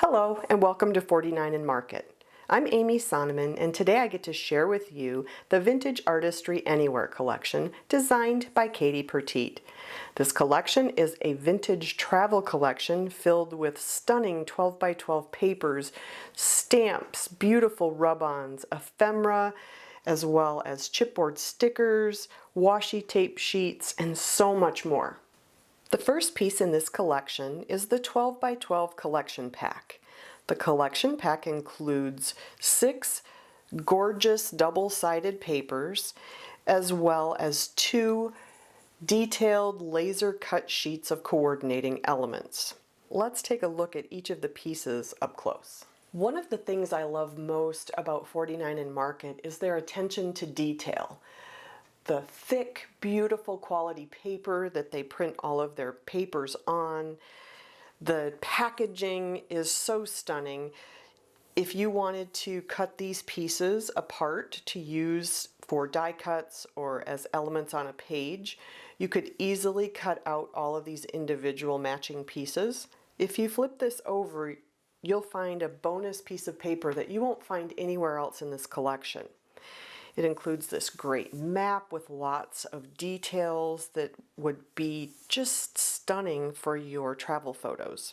Hello and welcome to 49 and Market. I'm Amy Sonneman and today I get to share with you the Vintage Artistry Anywhere Collection designed by Katie Pertite. This collection is a vintage travel collection filled with stunning 12 by 12 papers, stamps, beautiful rub-ons, ephemera, as well as chipboard stickers, washi tape sheets, and so much more. The first piece in this collection is the 12 by 12 collection pack. The collection pack includes 6 gorgeous double-sided papers as well as 2 detailed laser cut sheets of coordinating elements. Let's take a look at each of the pieces up close. One of the things I love most about 49 and Market is their attention to detail. The thick, beautiful quality paper that they print all of their papers on. The packaging is so stunning. If you wanted to cut these pieces apart to use for die cuts or as elements on a page, you could easily cut out all of these individual matching pieces. If you flip this over, you'll find a bonus piece of paper that you won't find anywhere else in this collection. It includes this great map with lots of details that would be just stunning for your travel photos.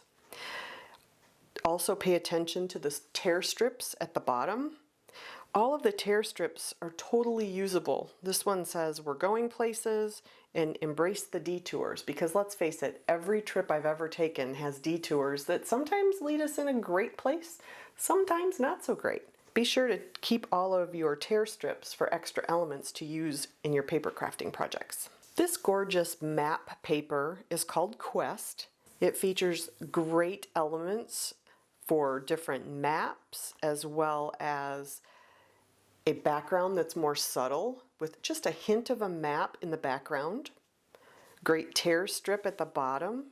Also pay attention to the tear strips at the bottom. All of the tear strips are totally usable. This one says we're going places and embrace the detours, because let's face it, every trip I've ever taken has detours that sometimes lead us in a great place, sometimes not so great. Be sure to keep all of your tear strips for extra elements to use in your paper crafting projects. This gorgeous map paper is called Quest. It features great elements for different maps as well as a background that's more subtle with just a hint of a map in the background. Great tear strip at the bottom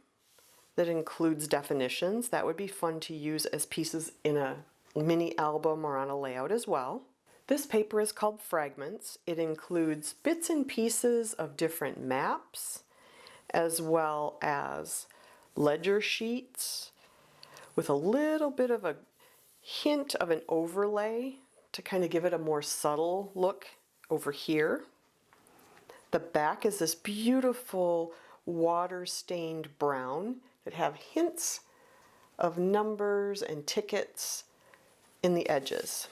that includes definitions. That would be fun to use as pieces in a mini album or on a layout as well. This paper is called Fragments. It includes bits and pieces of different maps as well as ledger sheets with a little bit of a hint of an overlay to kind of give it a more subtle look over here. The back is this beautiful water-stained brown that have hints of numbers and tickets in the edges.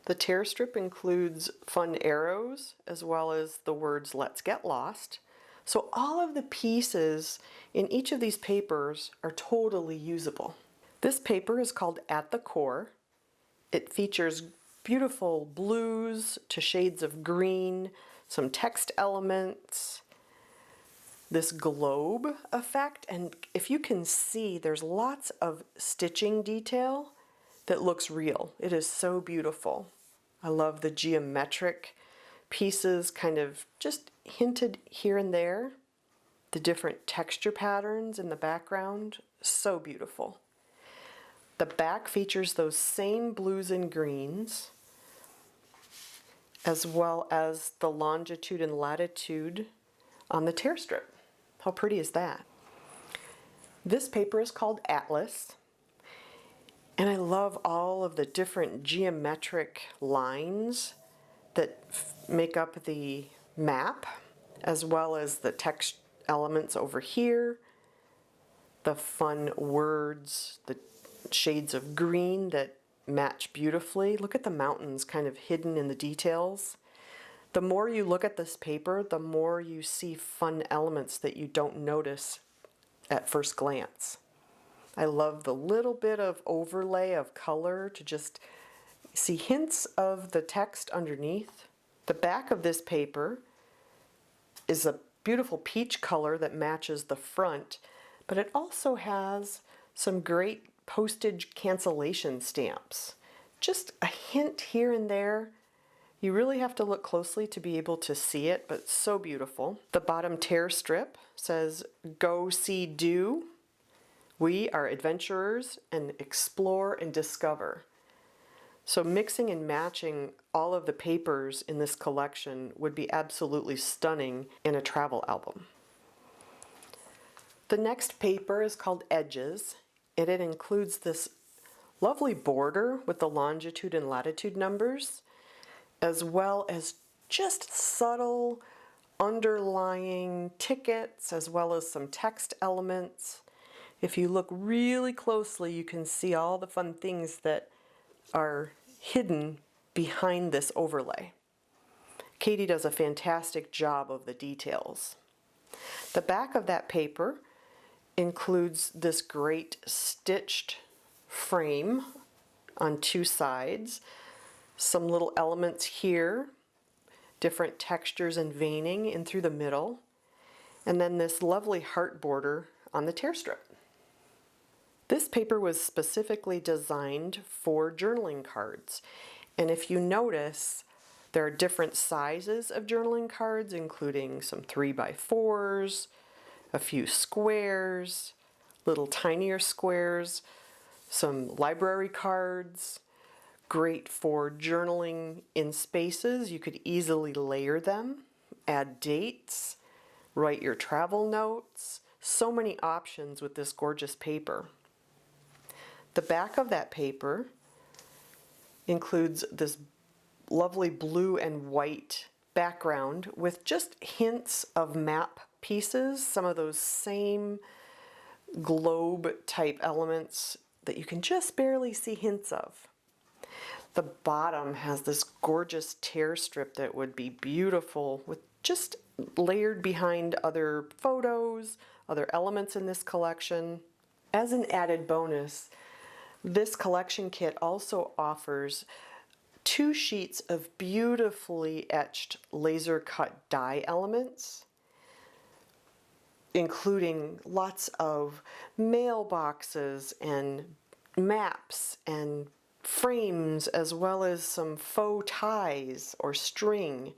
The tear strip includes fun arrows as well as the words "Let's Get Lost." So all of the pieces in each of these papers are totally usable. This paper is called At the Core. It features beautiful blues to shades of green, some text elements, this globe effect, and if you can see, there's lots of stitching detail that looks real. It is so beautiful. I love the geometric pieces kind of just hinted here and there. The different texture patterns in the background, so beautiful. The back features those same blues and greens, as well as the longitude and latitude on the tear strip. How pretty is that? This paper is called Atlas. And I love all of the different geometric lines that make up the map, as well as the text elements over here, the fun words, the shades of green that match beautifully. Look at the mountains kind of hidden in the details. The more you look at this paper, the more you see fun elements that you don't notice at first glance. I love the little bit of overlay of color to just see hints of the text underneath. The back of this paper is a beautiful peach color that matches the front, but it also has some great postage cancellation stamps. Just a hint here and there. You really have to look closely to be able to see it, but so beautiful. The bottom tear strip says, "Go see do. We are adventurers and explore and discover." So mixing and matching all of the papers in this collection would be absolutely stunning in a travel album. The next paper is called Edges. and it includes this lovely border with the longitude and latitude numbers, as well as just subtle underlying tickets, as well as some text elements. If you look really closely, you can see all the fun things that are hidden behind this overlay. Katie does a fantastic job of the details. The back of that paper includes this great stitched frame on two sides, some little elements here, different textures and veining in through the middle, and then this lovely heart border on the tear strip. This paper was specifically designed for journaling cards, and if you notice, there are different sizes of journaling cards, including some 3x4s, a few squares, little tinier squares, some library cards, great for journaling in spaces. You could easily layer them, add dates, write your travel notes. So many options with this gorgeous paper. The back of that paper includes this lovely blue and white background with just hints of map pieces, some of those same globe type elements that you can just barely see hints of. The bottom has this gorgeous tear strip that would be beautiful with just layered behind other photos, other elements in this collection. As an added bonus, this collection kit also offers 2 sheets of beautifully etched laser cut die elements, including lots of mailboxes and maps and frames, as well as some faux ties or string.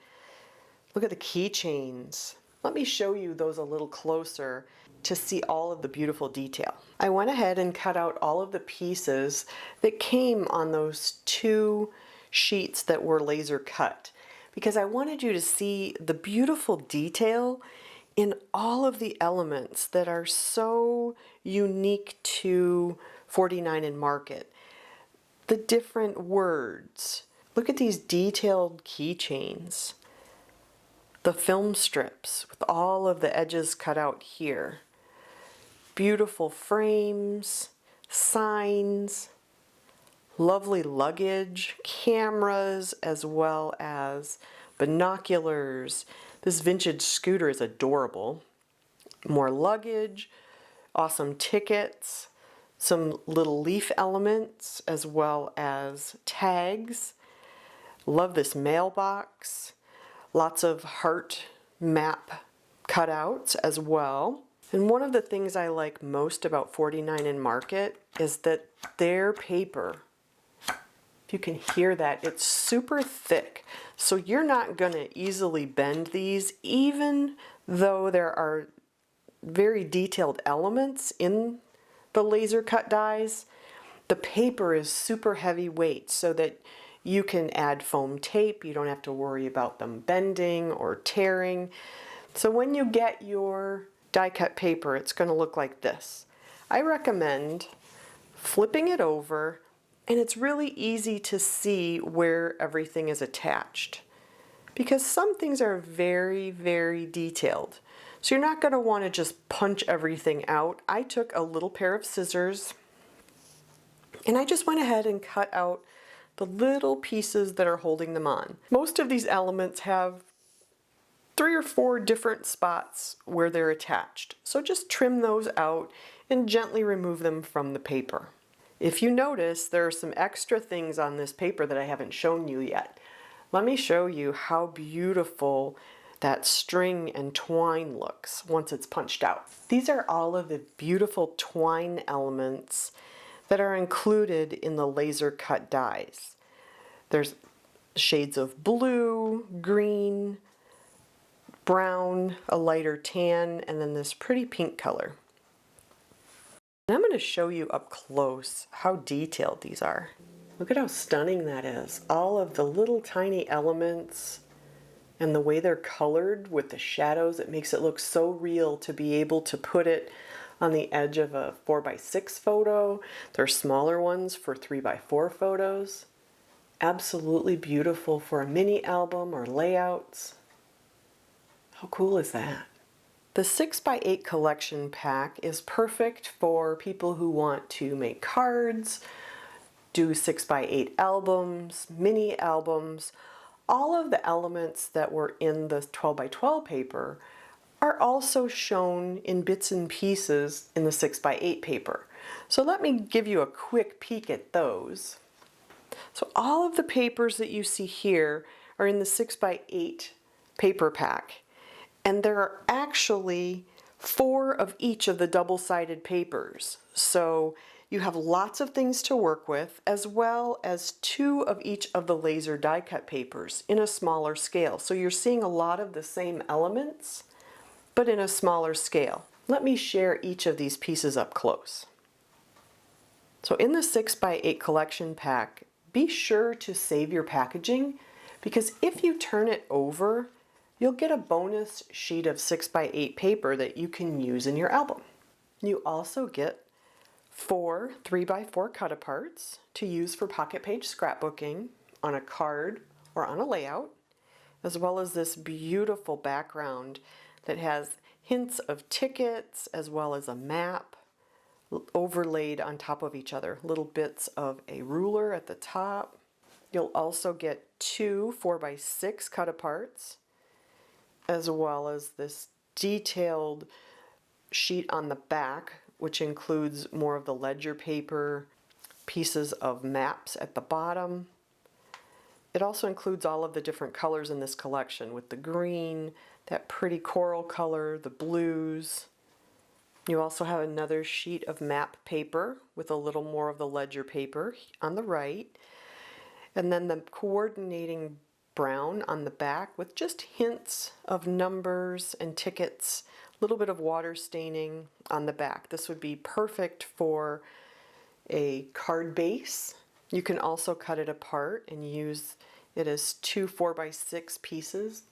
Look at the keychains. Let me show you those a little closer to see all of the beautiful detail. I went ahead and cut out all of the pieces that came on those 2 sheets that were laser cut, because I wanted you to see the beautiful detail in all of the elements that are so unique to 49 and Market. The different words. Look at these detailed keychains. The film strips with all of the edges cut out here. Beautiful frames, signs, lovely luggage, cameras, as well as binoculars. This vintage scooter is adorable. More luggage, awesome tickets, some little leaf elements, as well as tags. Love this mailbox. Lots of heart map cutouts as well. And one of the things I like most about 49 and Market is that their paper, if you can hear that, it's super thick. So you're not going to easily bend these, even though there are very detailed elements in the laser cut dies. The paper is super heavyweight so that you can add foam tape. You don't have to worry about them bending or tearing. So when you get your die cut paper, it's going to look like this. I recommend flipping it over, and it's really easy to see where everything is attached, because some things are very, very detailed. So you're not going to want to just punch everything out. I took a little pair of scissors and I just went ahead and cut out the little pieces that are holding them on. Most of these elements have 3 or 4 different spots where they're attached. So just trim those out and gently remove them from the paper. If you notice, there are some extra things on this paper that I haven't shown you yet. Let me show you how beautiful that string and twine looks once it's punched out. These are all of the beautiful twine elements that are included in the laser cut dies. There's shades of blue, green, brown, a lighter tan, and then this pretty pink color. And I'm going to show you up close how detailed these are. Look at how stunning that is. All of the little tiny elements and the way they're colored with the shadows, it makes it look so real to be able to put it on the edge of a 4x6 photo. There are smaller ones for 3x4 photos. Absolutely beautiful for a mini album or layouts. How cool is that? The 6x8 collection pack is perfect for people who want to make cards, do 6x8 albums, mini albums. All of the elements that were in the 12x12 paper are also shown in bits and pieces in the 6x8 paper. So let me give you a quick peek at those. So all of the papers that you see here are in the 6x8 paper pack, and there are actually 4 of each of the double-sided papers. So you have lots of things to work with, as well as 2 of each of the laser die cut papers in a smaller scale. So you're seeing a lot of the same elements, but in a smaller scale. Let me share each of these pieces up close. So in the 6x8 collection pack, be sure to save your packaging, because if you turn it over, you'll get a bonus sheet of 6x8 paper that you can use in your album. You also get 4 3x4 cut-aparts to use for pocket page scrapbooking on a card or on a layout, as well as this beautiful background that has hints of tickets as well as a map overlaid on top of each other, little bits of a ruler at the top. You'll also get 2 4x6 cut-aparts, as well as this detailed sheet on the back, which includes more of the ledger paper, pieces of maps at the bottom. It also includes all of the different colors in this collection, with the green, that pretty coral color, the blues. You also have another sheet of map paper with a little more of the ledger paper on the right, and then the coordinating brown on the back with just hints of numbers and tickets, a little bit of water staining on the back. This would be perfect for a card base. You can also cut it apart and use it as 2 4x6 pieces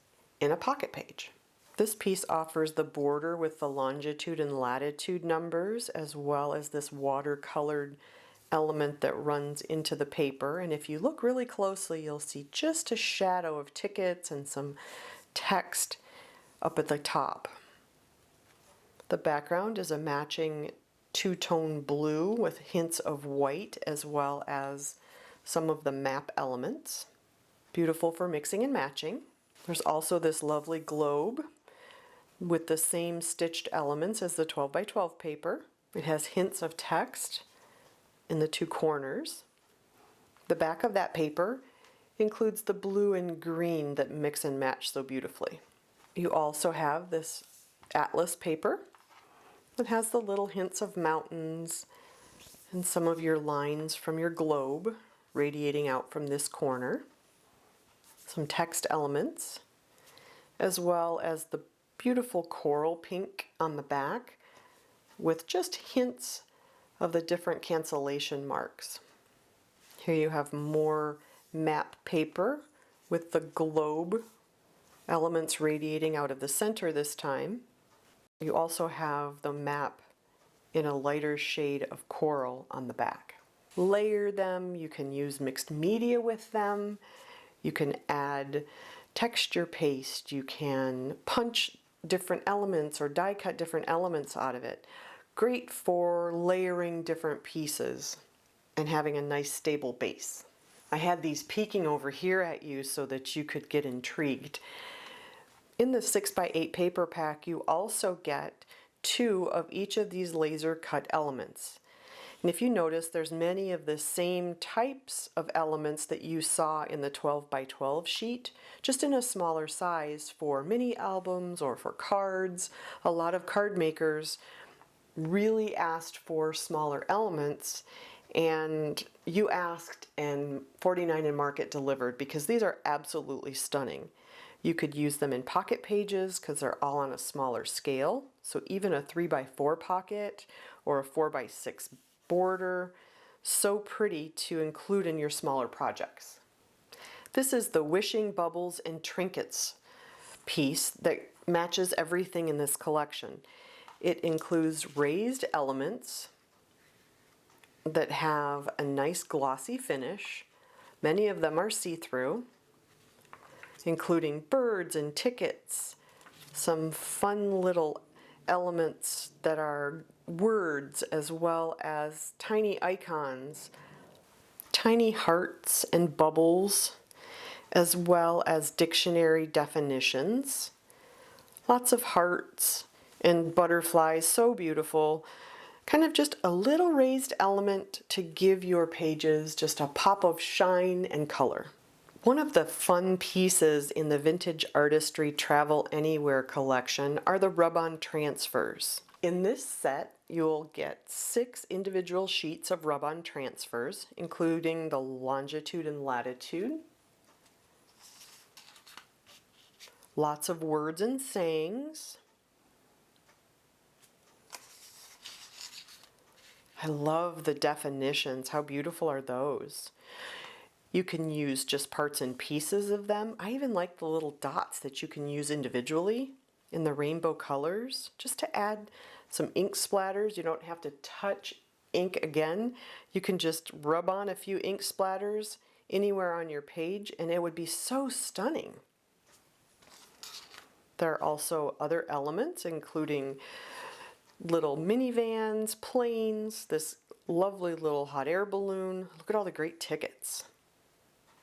in a pocket page. This piece offers the border with the longitude and latitude numbers, as well as this watercolored element that runs into the paper. And if you look really closely, you'll see just a shadow of tickets and some text up at the top. The background is a matching two-tone blue with hints of white, as well as some of the map elements. Beautiful for mixing and matching. There's also this lovely globe with the same stitched elements as the 12x12 paper. It has hints of text in the 2 corners. The back of that paper includes the blue and green that mix and match so beautifully. You also have this atlas paper that has the little hints of mountains and some of your lines from your globe radiating out from this corner. Some text elements, as well as the beautiful coral pink on the back with just hints of the different cancellation marks. Here you have more map paper with the globe elements radiating out of the center this time. You also have the map in a lighter shade of coral on the back. Layer them, you can use mixed media with them, you can add texture paste, you can punch different elements or die cut different elements out of it. Great for layering different pieces and having a nice stable base. I had these peeking over here at you so that you could get intrigued. In the 6x8 paper pack, you also get 2 of each of these laser cut elements. And if you notice, there's many of the same types of elements that you saw in the 12x12 sheet, just in a smaller size for mini albums or for cards. A lot of card makers really asked for smaller elements, and you asked and 49 and Market delivered, because these are absolutely stunning. You could use them in pocket pages because they're all on a smaller scale. So even a 3x4 pocket or a 4x6 border, so pretty to include in your smaller projects. This is the Wishing Bubbles and Trinkets piece that matches everything in this collection. It includes raised elements that have a nice glossy finish. Many of them are see-through, including birds and tickets, some fun little elements that are words, as well as tiny icons, tiny hearts and bubbles, as well as dictionary definitions. Lots of hearts and butterflies, so beautiful. Kind of just a little raised element to give your pages just a pop of shine and color. One of the fun pieces in the Vintage Artistry Travel Anywhere collection are the rub-on transfers. In this set, you'll get 6 individual sheets of rub-on transfers, including the longitude and latitude. Lots of words and sayings. I love the definitions. How beautiful are those? You can use just parts and pieces of them. I even like the little dots that you can use individually in the rainbow colors, just to add some ink splatters. You don't have to touch ink again. You can just rub on a few ink splatters anywhere on your page and it would be so stunning. There are also other elements, including little minivans, planes, this lovely little hot air balloon. Look at all the great tickets.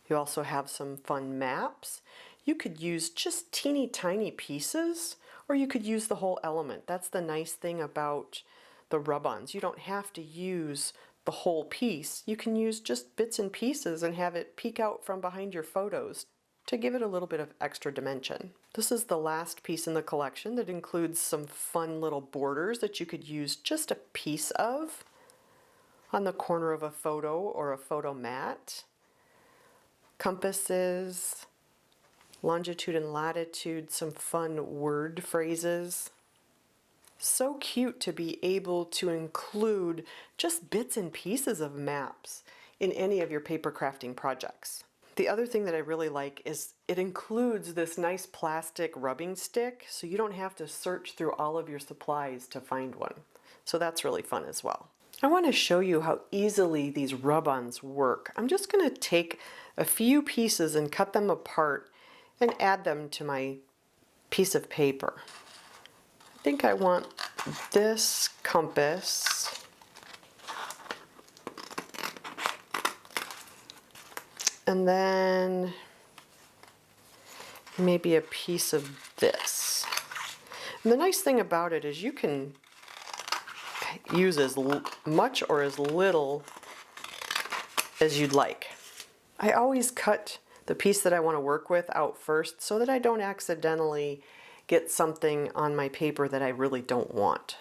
You also have some fun maps. You could use just teeny tiny pieces, or you could use the whole element. That's the nice thing about the rub-ons. You don't have to use the whole piece. You can use just bits and pieces and have it peek out from behind your photos to give it a little bit of extra dimension. This is the last piece in the collection that includes some fun little borders that you could use just a piece of on the corner of a photo or a photo mat. Compasses, longitude and latitude, some fun word phrases. So cute to be able to include just bits and pieces of maps in any of your paper crafting projects. The other thing that I really like is it includes this nice plastic rubbing stick, so you don't have to search through all of your supplies to find one. So that's really fun as well. I want to show you how easily these rub-ons work. I'm just going to take a few pieces and cut them apart and add them to my piece of paper. I think I want this compass. And then maybe a piece of this. And the nice thing about it is you can use as much or as little as you'd like. I always cut the piece that I want to work with out first so that I don't accidentally get something on my paper that I really don't want.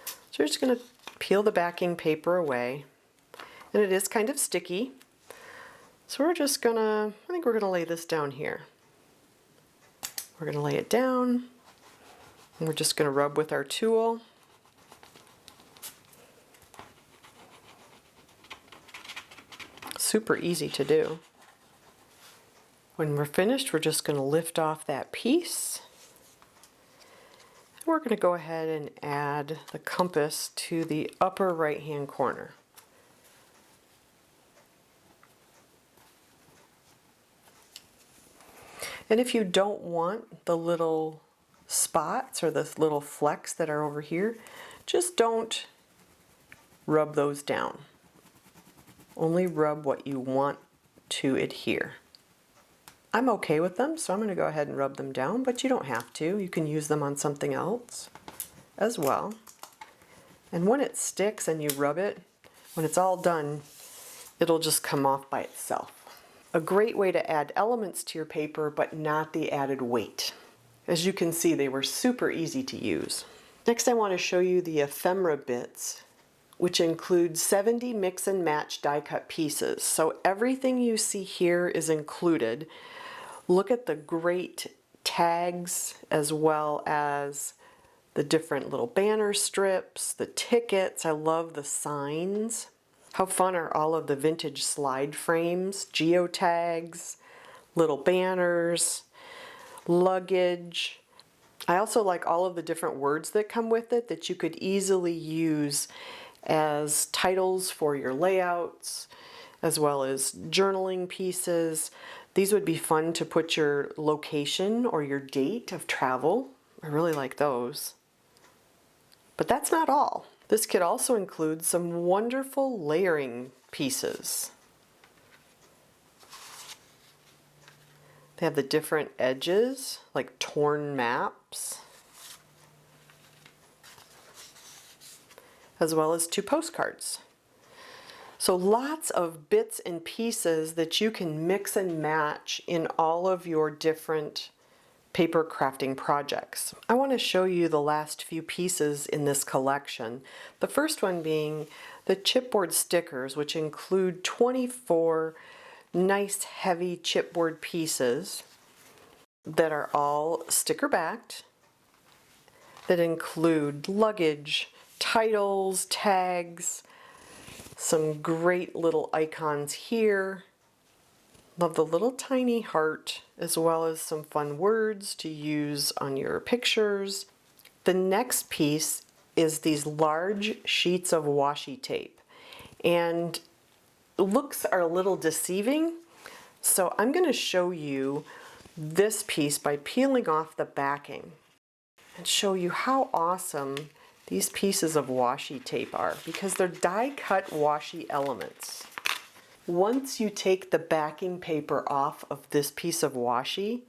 So you're just going to peel the backing paper away, and it is kind of sticky. So we're just gonna, I think we're gonna lay this down here. We're gonna lay it down, and we're just gonna rub with our tool. Super easy to do. When we're finished, we're just gonna lift off that piece. And we're gonna go ahead and add the compass to the upper right-hand corner. And if you don't want the little spots or the little flecks that are over here, just don't rub those down. Only rub what you want to adhere. I'm okay with them, so I'm going to go ahead and rub them down, but you don't have to. You can use them on something else as well. And when it sticks and you rub it, when it's all done, it'll just come off by itself. A great way to add elements to your paper, but not the added weight. As you can see, they were super easy to use. Next, I want to show you the Ephemera Bits, which include 70 mix and match die cut pieces. So everything you see here is included. Look at the great tags, as well as the different little banner strips, the tickets. I love the signs. How fun are all of the vintage slide frames, geotags, little banners, luggage. I also like all of the different words that come with it that you could easily use as titles for your layouts, as well as journaling pieces. These would be fun to put your location or your date of travel. I really like those. But that's not all. This kit also includes some wonderful layering pieces. They have the different edges, like torn maps, as well as 2 postcards. So lots of bits and pieces that you can mix and match in all of your different paper crafting projects. I want to show you the last few pieces in this collection. The first one being the chipboard stickers, which include 24 nice heavy chipboard pieces that are all sticker backed, that include luggage, titles, tags, some great little icons here. Love the little tiny heart, as well as some fun words to use on your pictures. The next piece is these large sheets of washi tape, and looks are a little deceiving, so I'm going to show you this piece by peeling off the backing and show you how awesome these pieces of washi tape are, because they're die-cut washi elements. Once you take the backing paper off of this piece of washi,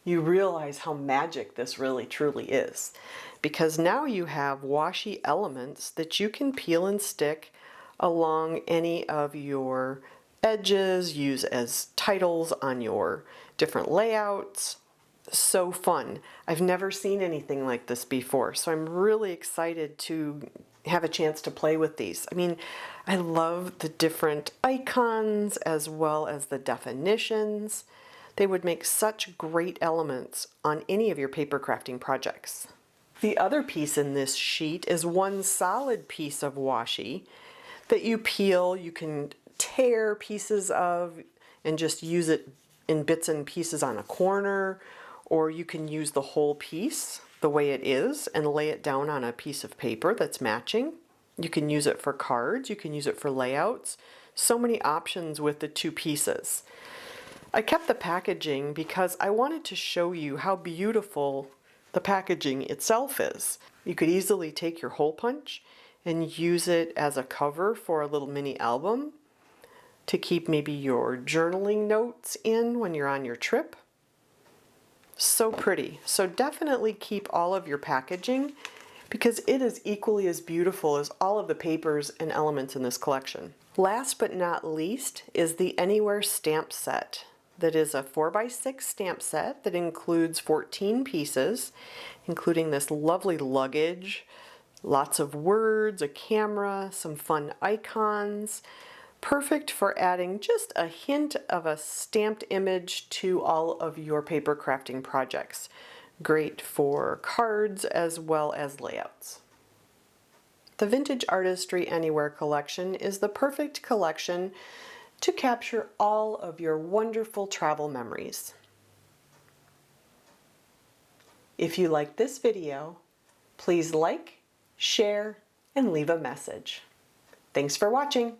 you realize how magic this really truly is, because now you have washi elements that you can peel and stick along any of your edges, use as titles on your different layouts. So fun. I've never seen anything like this before, so I'm really excited to have a chance to play with these. I mean, I love the different icons as well as the definitions. They would make such great elements on any of your paper crafting projects. The other piece in this sheet is one solid piece of washi that you peel. You can tear pieces of and just use it in bits and pieces on a corner, or you can use the whole piece the way it is and lay it down on a piece of paper that's matching. You can use it for cards, you can use it for layouts. So many options with the 2 pieces. I kept the packaging because I wanted to show you how beautiful the packaging itself is. You could easily take your hole punch and use it as a cover for a little mini album to keep maybe your journaling notes in when you're on your trip. So pretty. So definitely keep all of your packaging, because it is equally as beautiful as all of the papers and elements in this collection. Last but not least is the Anywhere stamp set. That is a 4x6 stamp set that includes 14 pieces, including this lovely luggage, lots of words, a camera, some fun icons. Perfect for adding just a hint of a stamped image to all of your paper crafting projects. Great for cards as well as layouts. The Vintage Artistry Anywhere collection is the perfect collection to capture all of your wonderful travel memories. If you like this video, please like, share, and leave a message. Thanks for watching.